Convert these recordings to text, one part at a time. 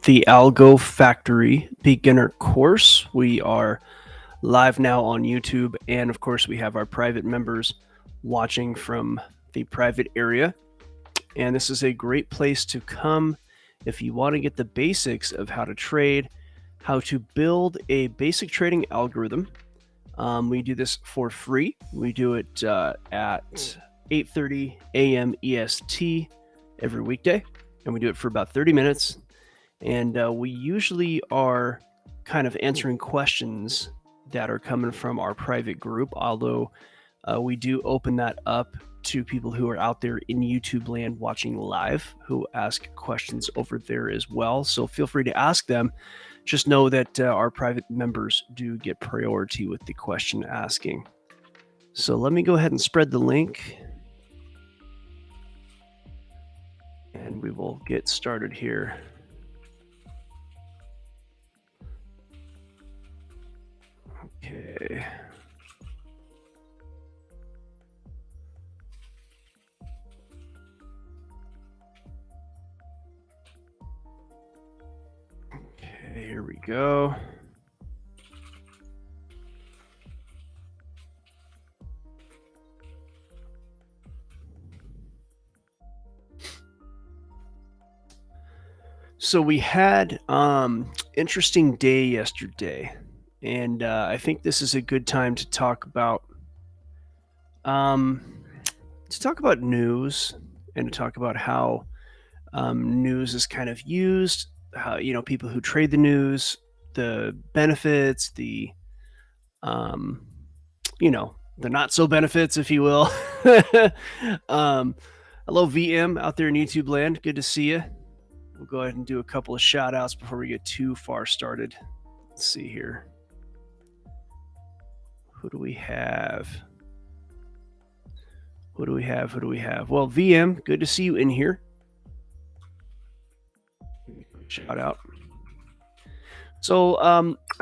the Algo Factory beginner course. We are live now on YouTube, and of course, we have our private members watching from the private area. And this is a great place to come if you want to get the basics of how to trade, how to build a basic trading algorithm. We do this for free. We do it at 8:30 a.m. EST every weekday, and we do it for about 30 minutes. And we usually are kind of answering questions that are coming from our private group, although we do open that up to people who are out there in YouTube land watching live who ask questions over there as well. So feel free to ask them. Just know that our private members do get priority with the question asking. So let me go ahead and spread the link. And we will get started here. Okay. Okay, here we go. So we had interesting day yesterday, and I think this is a good time to talk about news and to talk about how news is kind of used, how people who trade the news, the benefits, the the not so benefits, if you will. Hello VM out there in YouTube land, good to see you. We'll go ahead and do a couple of shout outs before we get too far started. Let's see here. Who do we have? Well, VM, good to see you in here. Shout out. So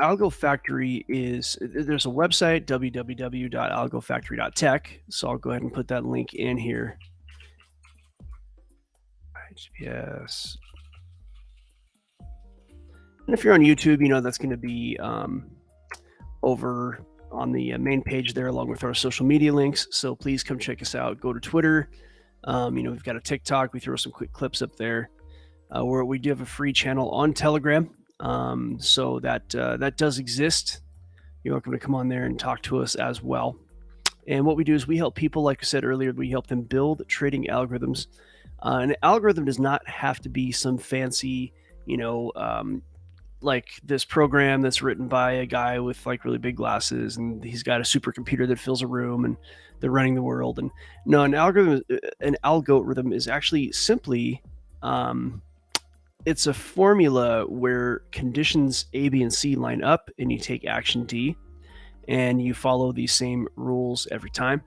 Algo Factory there's a website, www.algofactory.tech. So I'll go ahead and put that link in here. Yes. And if you're on YouTube, that's going to be over on the main page there, along with our social media links. So please come check us out. Go to Twitter. We've got a TikTok. We throw some quick clips up there. Where we do have a free channel on Telegram. So that does exist. You're welcome to come on there and talk to us as well. And what we do is we help people, like I said earlier, we help them build trading algorithms. An algorithm does not have to be some fancy, like this program that's written by a guy with like really big glasses and he's got a supercomputer that fills a room and they're running the world. And no, an algorithm is actually simply it's a formula where conditions A, B, and C line up and you take action D and you follow these same rules every time.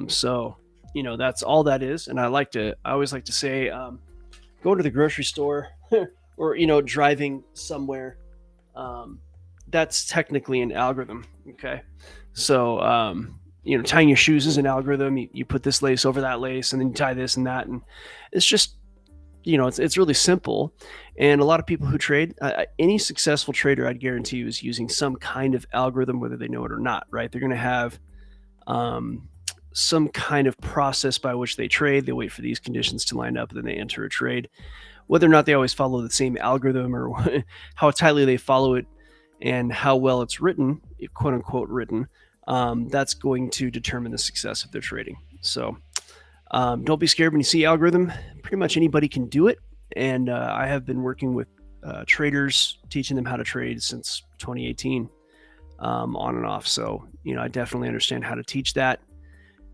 So that's all that is. And I always like to say, go to the grocery store or, driving somewhere. That's technically an algorithm. Okay. So, tying your shoes is an algorithm. You put this lace over that lace and then you tie this and that. And it's just, it's really simple. And a lot of people who trade, any successful trader, I'd guarantee you, is using some kind of algorithm, whether they know it or not, right? They're going to have some kind of process by which they trade. They wait for these conditions to line up, and then they enter a trade. Whether or not they always follow the same algorithm or how tightly they follow it and how well it's written, quote unquote written, that's going to determine the success of their trading. So don't be scared when you see algorithm. Pretty much anybody can do it. And I have been working with traders, teaching them how to trade since 2018, on and off. So, I definitely understand how to teach that.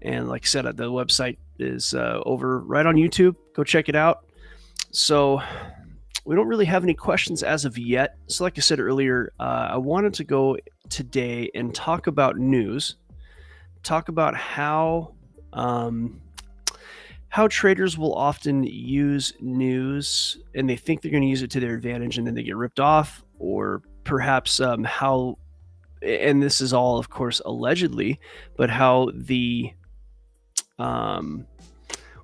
And like I said, the website is over right on YouTube. Go check it out. So we don't really have any questions as of yet. So like I said earlier, I wanted to go today and talk about news, talk about how traders will often use news and they think they're going to use it to their advantage and then they get ripped off, or perhaps how, and this is all, of course, allegedly, but how the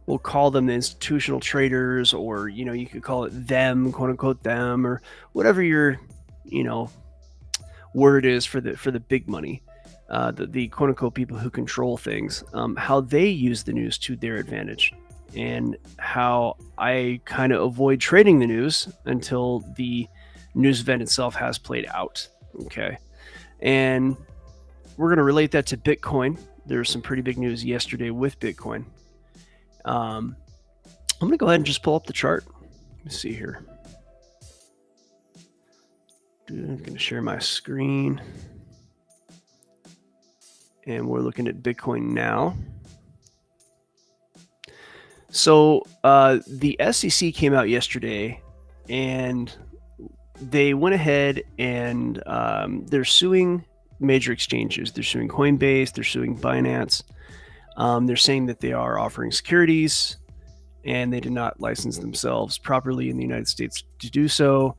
we'll call them the institutional traders, or you could call it them, quote unquote them, or whatever your word is for the big money, the quote unquote people who control things, how they use the news to their advantage, and how I kind of avoid trading the news until the news event itself has played out. Okay, and we're going to relate that to Bitcoin. There's some pretty big news yesterday with Bitcoin. I'm going to go ahead and just pull up the chart. Let me see here. I'm going to share my screen. And we're looking at Bitcoin now. So the SEC came out yesterday, and they went ahead and they're suing major exchanges. They're suing Coinbase. They're suing Binance. They're saying that they are offering securities, and they did not license themselves properly in the United States to do so.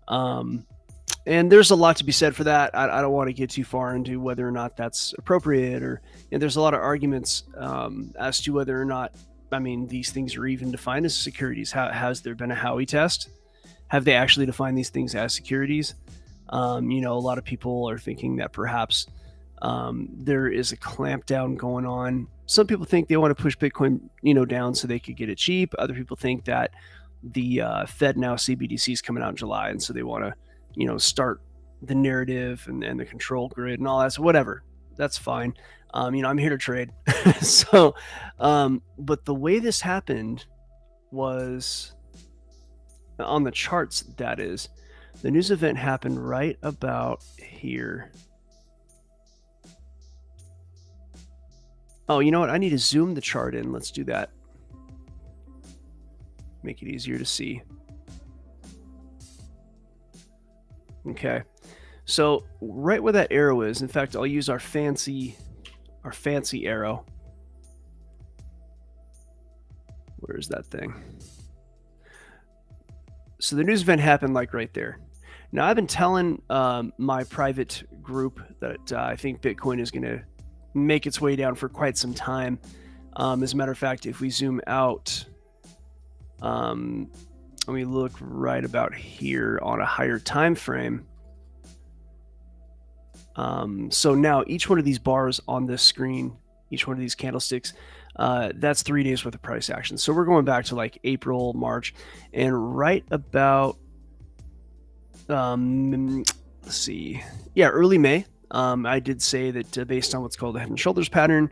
And there's a lot to be said for that. I don't want to get too far into whether or not that's appropriate, or there's a lot of arguments as to whether or not, these things are even defined as securities. Has there been a Howey test? Have they actually defined these things as securities? A lot of people are thinking that perhaps there is a clampdown going on. Some people think they want to push Bitcoin, down so they could get it cheap. Other people think that the Fed now CBDC is coming out in July, and so they want to, start the narrative and the control grid and all that. So whatever, that's fine. I'm here to trade. So, but the way this happened was on the charts. That is, the news event happened right about here. Oh, you know what? I need to zoom the chart in. Let's do that. Make it easier to see. Okay. So right where that arrow is, in fact, I'll use our fancy arrow. Where is that thing? So the news event happened like right there. Now, I've been telling my private group that I think Bitcoin is going to make its way down for quite some time. As a matter of fact, if we zoom out, let me look right about here on a higher time frame. So now each one of these bars on this screen, each one of these candlesticks, that's 3 days worth of price action. So we're going back to like April, March, and right about, let's see, yeah, early May. I did say that based on what's called the head and shoulders pattern,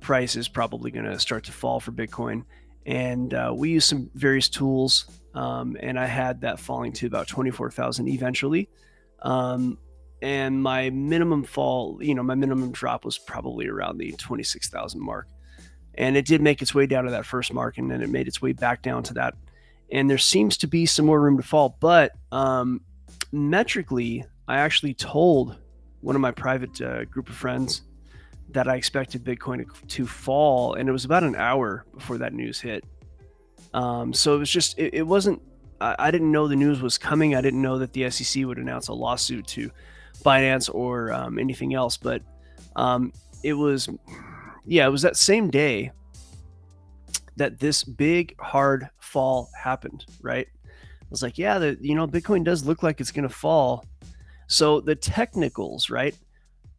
price is probably going to start to fall for Bitcoin. And we use some various tools, and I had that falling to about 24,000 eventually. And my minimum fall, my minimum drop was probably around the 26,000 mark. And it did make its way down to that first mark, and then it made its way back down to that. And there seems to be some more room to fall. But metrically, I actually told one of my private group of friends that I expected Bitcoin to fall, and it was about an hour before that news hit. So it was just, it wasn't, I didn't know the news was coming. I didn't know that the SEC would announce a lawsuit to Binance or anything else, but it was that same day that this big hard fall happened, right? I was like, yeah, Bitcoin does look like it's going to fall. So the technicals, right?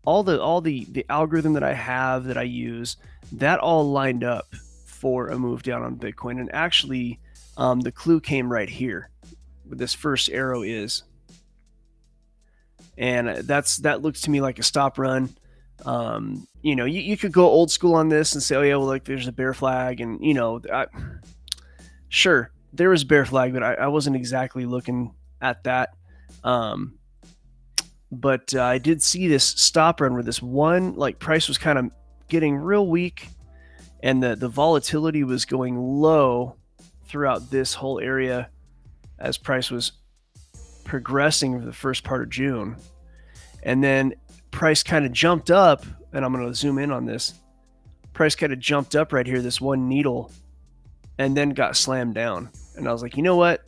All the algorithm that I have, that I use, that all lined up for a move down on Bitcoin. And actually, the clue came right here, where this first arrow is. And that looks to me like a stop run. You could go old school on this and say, oh yeah, well, like there's a bear flag, and sure, there was a bear flag, but I wasn't exactly looking at that. But I did see this stop run where this one price was kind of getting real weak, and the volatility was going low throughout this whole area as price was progressing for the first part of June. And then price kind of jumped up, and I'm going to zoom in on this. Price kind of jumped up right here, this one needle, and then got slammed down. And I was like, you know what?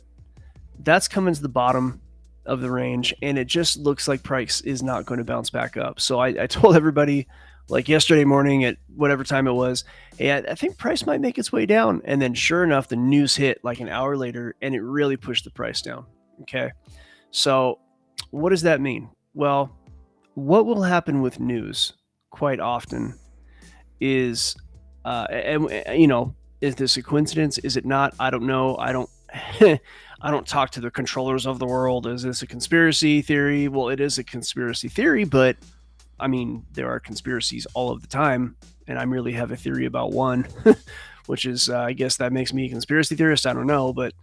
That's coming to the bottom. of the range, and it just looks like price is not going to bounce back up. So I told everybody like yesterday morning at whatever time it was, hey, I think price might make its way down. And then sure enough, the news hit like an hour later and it really pushed the price down. Okay. So what does that mean? Well, what will happen with news quite often is, is this a coincidence? Is it not? I don't know. I don't, I don't talk to the controllers of the world. Is this a conspiracy theory? Well, it is a conspiracy theory, but I mean, there are conspiracies all of the time, and I merely have a theory about one, which is, I guess that makes me a conspiracy theorist. I don't know, but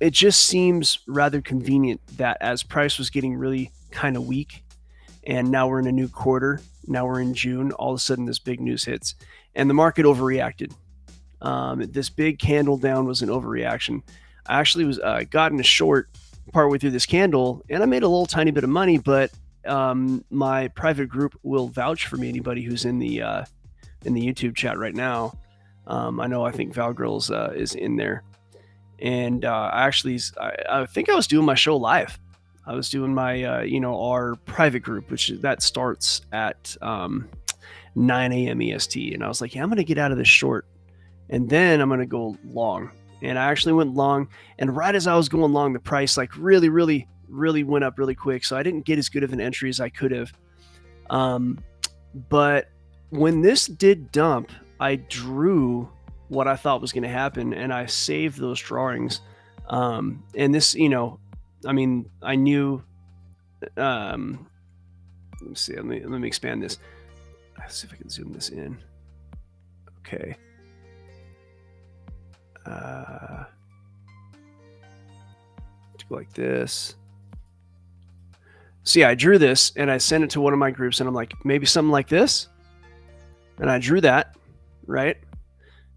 it just seems rather convenient that as price was getting really kind of weak, and now we're in a new quarter, now we're in June, all of a sudden this big news hits, and the market overreacted. This big candle down was an overreaction. I actually was gotten a short partway through this candle, and I made a little tiny bit of money, but my private group will vouch for me. Anybody who's in the YouTube chat right now, I think Valgrills is in there, and I think I was doing my show live. I was doing my our private group, which that starts at 9 a.m. EST, and I was like, yeah, I'm gonna get out of this short, and then I'm gonna go long. And I actually went long, and right as I was going long, the price like really went up really quick. So I didn't get as good of an entry as I could have. But when this did dump, I drew what I thought was going to happen, and I saved those drawings. And this, I knew. Let me see. Let me expand this. Let's see if I can zoom this in. Okay. To go like this. See, I drew this and I sent it to one of my groups, and I'm like, maybe something like this. And I drew that, right?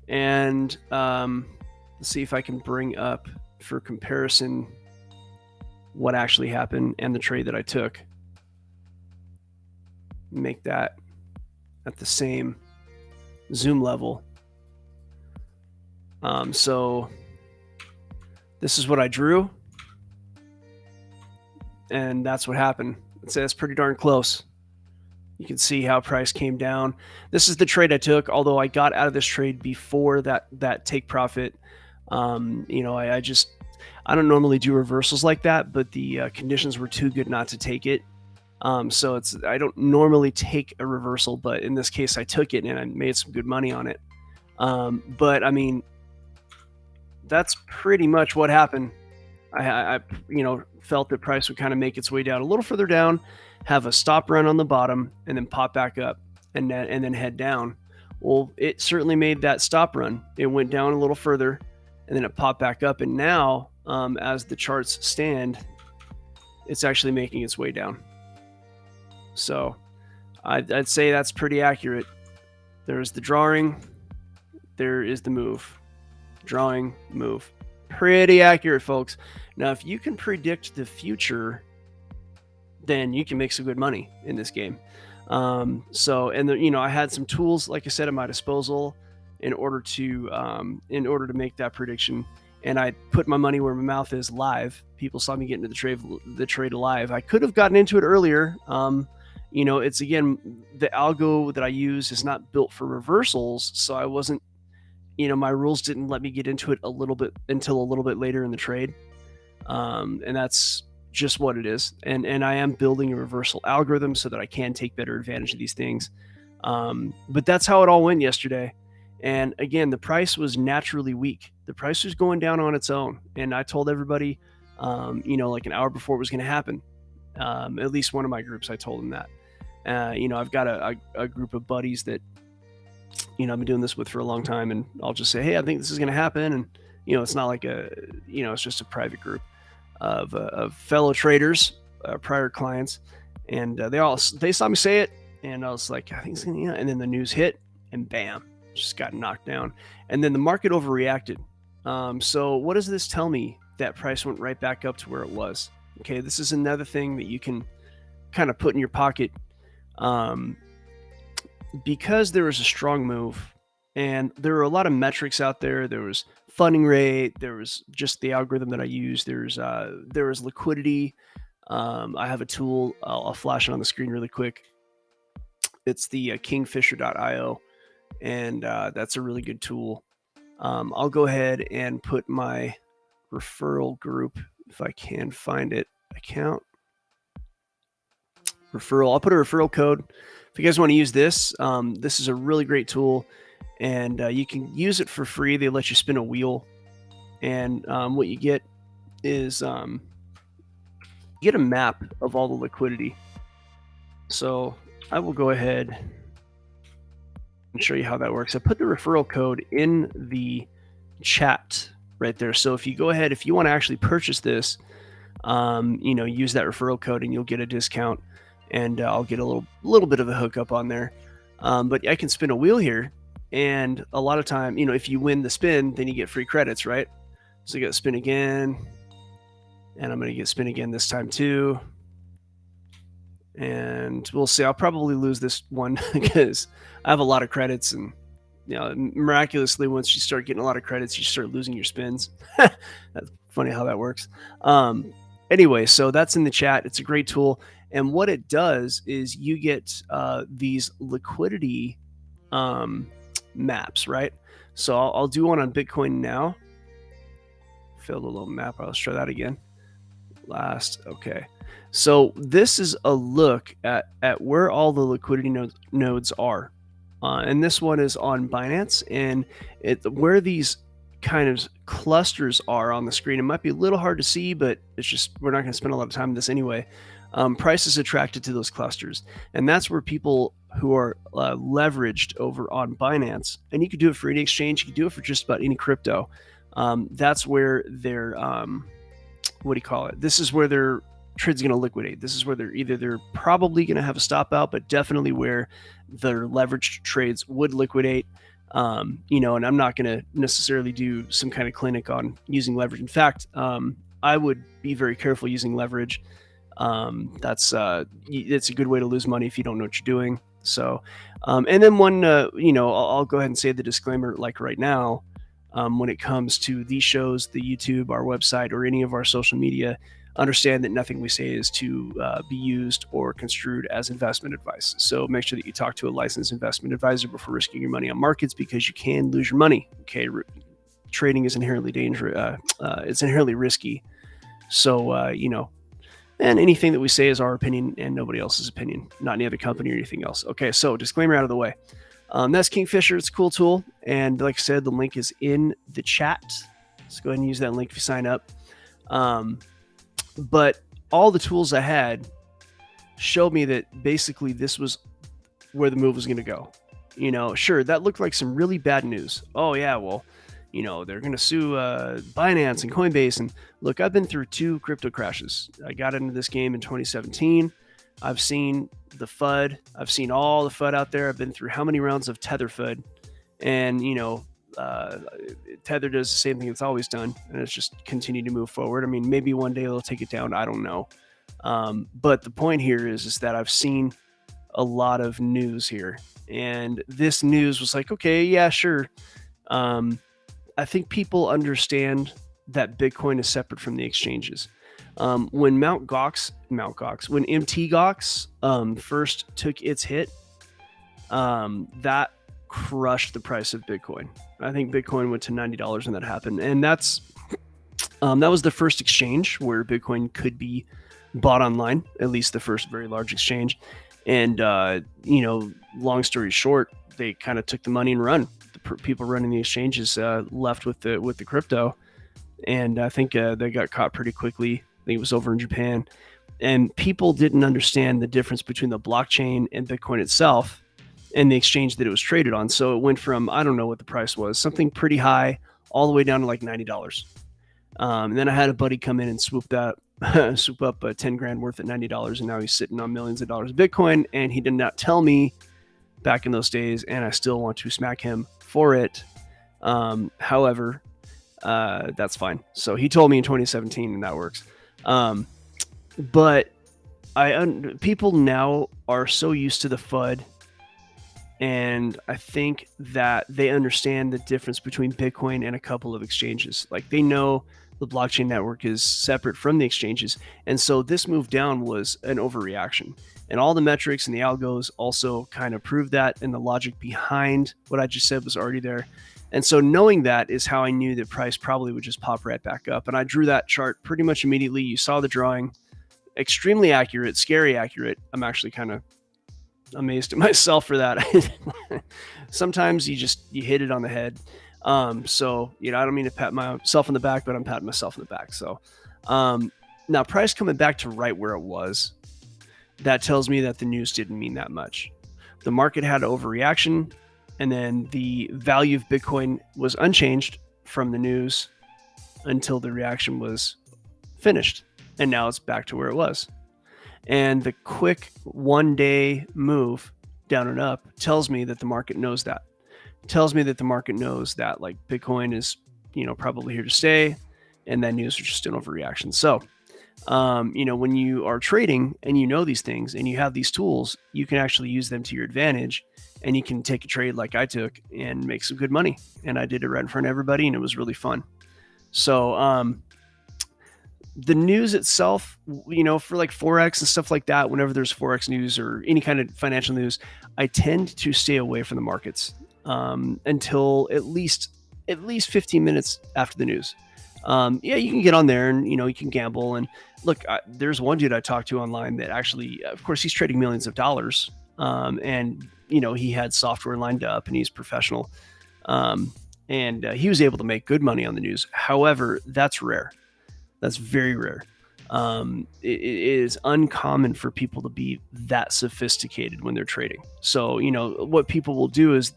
And let's see if I can bring up for comparison what actually happened and the trade that I took. Make that at the same zoom level. So this is what I drew, and that's what happened. It's pretty darn close. You can see how price came down. This is the trade I took, although I got out of this trade before that take profit. I don't normally do reversals like that, but the conditions were too good not to take it. So I don't normally take a reversal, but in this case I took it and I made some good money on it. But I mean, that's pretty much what happened. I felt that price would kind of make its way down a little further down, have a stop run on the bottom, and then pop back up and then head down. Well, it certainly made that stop run. It went down a little further, and then it popped back up. And now, as the charts stand, it's actually making its way down. So I'd say that's pretty accurate. There's the drawing. There is the move. Drawing, move. Pretty accurate, folks. Now, if you can predict the future, then you can make some good money in this game. I had some tools, like I said, at my disposal in order to make that prediction. And I put my money where my mouth is live. People saw me get into the trade live. I could have gotten into it earlier. It's again, the algo that I use is not built for reversals, so I wasn't. My rules didn't let me get into it until a little bit later in the trade. And that's just what it is. And I am building a reversal algorithm so that I can take better advantage of these things. But that's how it all went yesterday. And again, the price was naturally weak. The price was going down on its own. And I told everybody, like an hour before it was going to happen. At least one of my groups, I told them that. I've got a group of buddies that, I've been doing this with for a long time, and I'll just say, hey, I think this is going to happen. And, it's not like it's just a private group of fellow traders, prior clients. And they saw me say it, and I was like, I think it's going to, and then the news hit, and bam, just got knocked down. And then the market overreacted. So what does this tell me? That price went right back up to where it was. Okay, this is another thing that you can kind of put in your pocket. Because there was a strong move, And there are a lot of metrics out there. There was funding rate. There was just the algorithm that I used. There was liquidity. I have a tool. I'll flash it on the screen really quick. It's the kingfisher.io, and that's a really good tool. I'll go ahead and put my referral group, if I can find it, account. Referral. I'll put a referral code. If you guys want to use this, this is a really great tool, and you can use it for free. They let you spin a wheel, and what you get is you get a map of all the liquidity. So I will go ahead and show you how that works. I put the referral code in the chat right there. So if you go ahead, if you want to actually purchase this, use that referral code and you'll get a discount, and I'll get a little bit of a hookup on there. But I can spin a wheel here, and a lot of time, if you win the spin, then you get free credits, right? So you got to spin again, and I'm going to get spin again this time too. And we'll see. I'll probably lose this one because I have a lot of credits, and miraculously, once you start getting a lot of credits, you start losing your spins. That's funny how that works. Anyway, so that's in the chat. It's a great tool, and what it does is you get these liquidity maps, right? So I'll do one on Bitcoin now. Filled a little map. I'll show that again. Okay. So this is a look at where all the liquidity nodes are. And this one is on Binance, and where these kind of clusters are on the screen. It might be a little hard to see, but it's just, we're not going to spend a lot of time on this anyway. Price is attracted to those clusters, and that's where people who are leveraged over on Binance, and you could do it for any exchange, you could do it for just about any crypto. That's where their this is where their trade's going to liquidate. This is where they're probably going to have a stop out, but definitely where their leveraged trades would liquidate. And I'm not going to necessarily do some kind of clinic on using leverage. In fact, I would be very careful using leverage. It's a good way to lose money if you don't know what you're doing. So, and then I'll go ahead and say the disclaimer, like right now, when it comes to these shows, the YouTube, our website, or any of our social media, understand that nothing we say is to be used or construed as investment advice. So make sure that you talk to a licensed investment advisor before risking your money on markets, because you can lose your money. Okay, trading is inherently dangerous. It's inherently risky. So and anything that we say is our opinion and nobody else's opinion, not any other company or anything else. Okay, so disclaimer out of the way. That's Kingfisher. It's a cool tool, and like I said, the link is in the chat. Let's go ahead and use that link if you sign up. But all the tools I had showed me that basically this was where the move was going to go. Sure, that looked like some really bad news. Oh yeah, well, they're going to sue Binance and Coinbase. And look, I've been through 2 crypto crashes. I got into this game in 2017. I've seen the FUD. I've seen all the FUD out there. I've been through how many rounds of Tether FUD, and Tether does the same thing it's always done, and it's just continue to move forward. I mean, maybe one day they'll take it down. I don't know. But the point here is that I've seen a lot of news here, and this news was like, okay, yeah, sure. I think people understand that Bitcoin is separate from the exchanges. When Mt. Gox, when MT Gox first took its hit, that crushed the price of Bitcoin. I think Bitcoin went to $90 when that happened, and that was the first exchange where Bitcoin could be bought online, at least the first very large exchange. And long story short, they kind of took the money and run. The people running the exchanges left with the crypto, and I think they got caught pretty quickly. I think it was over in Japan, and people didn't understand the difference between the blockchain and Bitcoin itself and the exchange that it was traded on. So it went from, I don't know what the price was, something pretty high, all the way down to like $90. And then I had a buddy come in and swoop up 10 grand worth at $90, and now he's sitting on millions of dollars of Bitcoin, and he did not tell me back in those days, and I still want to smack him for it. However, that's fine. So he told me in 2017, and that works. But people now are so used to the FUD And I think that they understand the difference between Bitcoin and a couple of exchanges. Like they know the blockchain network is separate from the exchanges. And so this move down was an overreaction. And all the metrics and the algos also kind of prove that, and the logic behind what I just said was already there. And so knowing that is how I knew the price probably would just pop right back up. And I drew that chart pretty much immediately. You saw the drawing, extremely accurate, scary accurate. I'm actually kind of amazed at myself for that. Sometimes you hit it on the head. So, I don't mean to pat myself on the back, but I'm patting myself on the back. So, now price coming back to right where it was, that tells me that the news didn't mean that much. The market had an overreaction, and then the value of Bitcoin was unchanged from the news until the reaction was finished. And now it's back to where it was. And the quick 1 day move down and up tells me that the market knows that. It tells me that the market knows that like Bitcoin is, probably here to stay, and that news is just an overreaction. So, when you are trading and you know these things and you have these tools, you can actually use them to your advantage, and you can take a trade like I took and make some good money. And I did it right in front of everybody, and it was really fun. So, the news itself, for like Forex and stuff like that, whenever there's Forex news or any kind of financial news, I tend to stay away from the markets until at least 15 minutes after the news. You can get on there and, you can gamble. And look, there's one dude I talked to online that actually, of course, he's trading millions of dollars. And, he had software lined up and he's professional. And he was able to make good money on the news. However, that's rare. That's very rare. It is uncommon for people to be that sophisticated when they're trading. So, what people will do is,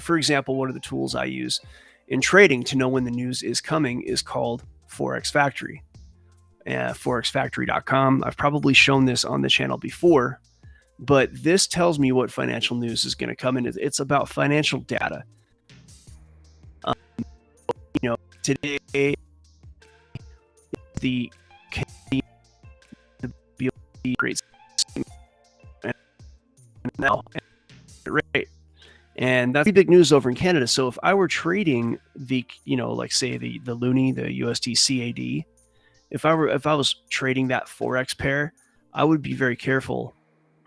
for example, one of the tools I use in trading to know when the news is coming is called Forex Factory. Forexfactory.com. I've probably shown this on the channel before, but this tells me what financial news is going to come in. It's about financial data. Today, the great now, right? And that's big news over in Canada. So if I were trading the, like say the Loonie, the USD CAD, if I was trading that Forex pair, I would be very careful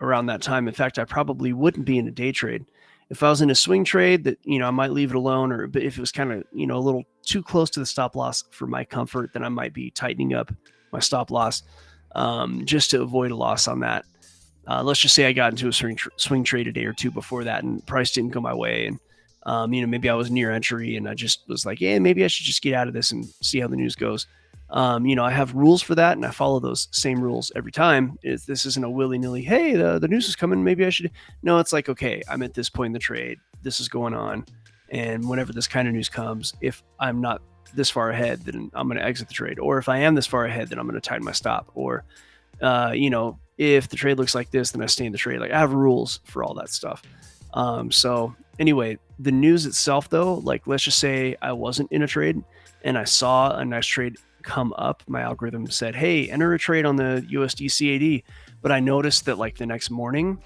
around that time. In fact, I probably wouldn't be in a day trade. If I was in a swing trade, that I might leave it alone, but if it was kind of a little too close to the stop loss for my comfort, then I might be tightening up my stop loss just to avoid a loss on that. Let's just say I got into a swing trade a day or two before that, and price didn't go my way, and maybe I was near entry, and I just was like, yeah, maybe I should just get out of this and see how the news goes. I have rules for that, and I follow those same rules every time. This isn't a willy-nilly, hey, the news is coming, maybe I should. No, it's like, okay, I'm at this point in the trade, this is going on, and whenever this kind of news comes, if I'm not this far ahead, then I'm going to exit the trade. Or if I am this far ahead, then I'm going to tighten my stop. Or, if the trade looks like this, then I stay in the trade. Like I have rules for all that stuff. So anyway, the news itself though, like let's just say I wasn't in a trade and I saw a nice trade come up, my algorithm said, hey, enter a trade on the USD CAD. But I noticed that like the next morning,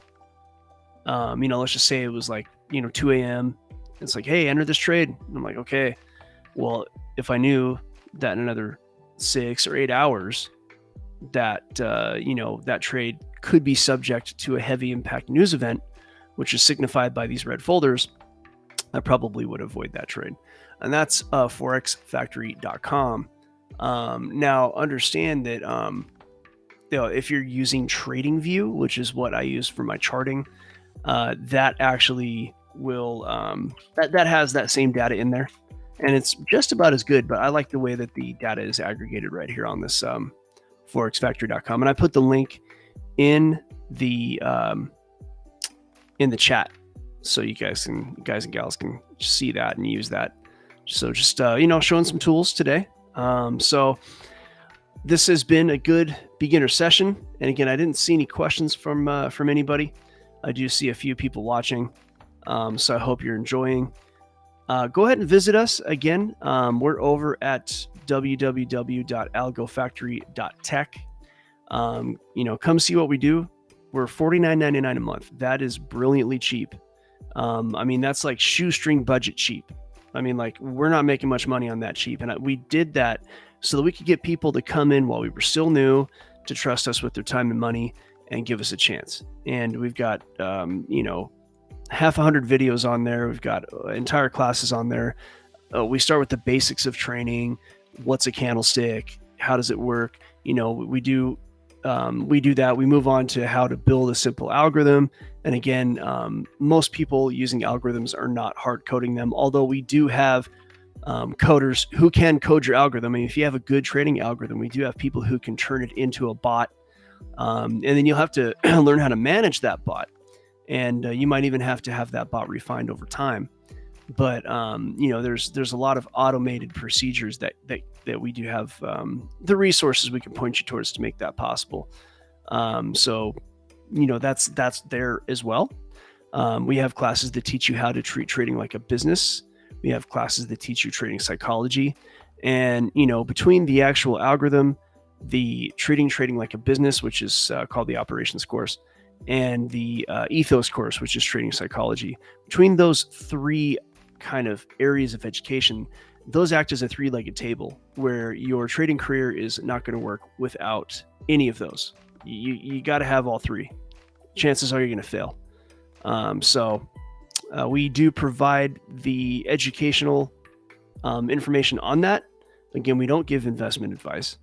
let's just say it was like, 2 a.m. It's like, hey, enter this trade. And I'm like, okay, well, if I knew that in another 6 or 8 hours that, that trade could be subject to a heavy impact news event, which is signified by these red folders, I probably would avoid that trade. And that's forexfactory.com. Now understand that, if you're using TradingView, which is what I use for my charting, that actually will, that has that same data in there, and it's just about as good, but I like the way that the data is aggregated right here on this, forexfactory.com. And I put the link in the chat, so you guys and gals can see that and use that. So just, showing some tools today. So this has been a good beginner session. And again, I didn't see any questions from anybody. I do see a few people watching. So I hope you're enjoying. Go ahead and visit us again. We're over at www.algofactory.tech. Come see what we do. We're $49.99 a month. That is brilliantly cheap. I mean, that's like shoestring budget cheap. I mean, like, we're not making much money on that cheap. And we did that so that we could get people to come in while we were still new, to trust us with their time and money and give us a chance. And we've got, half 100 videos on there. We've got entire classes on there. We start with the basics of training. What's a candlestick? How does it work? We do that. We move on to how to build a simple algorithm. And again, most people using algorithms are not hard coding them, although we do have coders who can code your algorithm. I mean, if you have a good trading algorithm, we do have people who can turn it into a bot. And then you'll have to learn how to manage that bot. And you might even have to have that bot refined over time. But there's a lot of automated procedures that we do have the resources we can point you towards to make that possible. So that's there as well. We have classes that teach you how to treat trading like a business. We have classes that teach you trading psychology, and between the actual algorithm, the trading like a business, which is called the operations course, and the ethos course, which is trading psychology. Between those three kind of areas of education, those act as a three-legged table where your trading career is not going to work without any of those. You got to have all three. Chances are you're going to fail. So we do provide the educational information on that. Again, we don't give investment advice,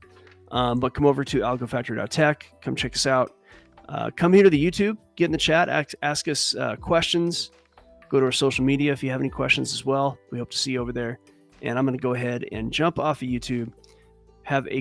but come over to algofactory.tech. Come check us out. Come here to the YouTube, get in the chat, ask us questions. Go to our social media if you have any questions as well. We hope to see you over there. And I'm going to go ahead and jump off of YouTube. Have a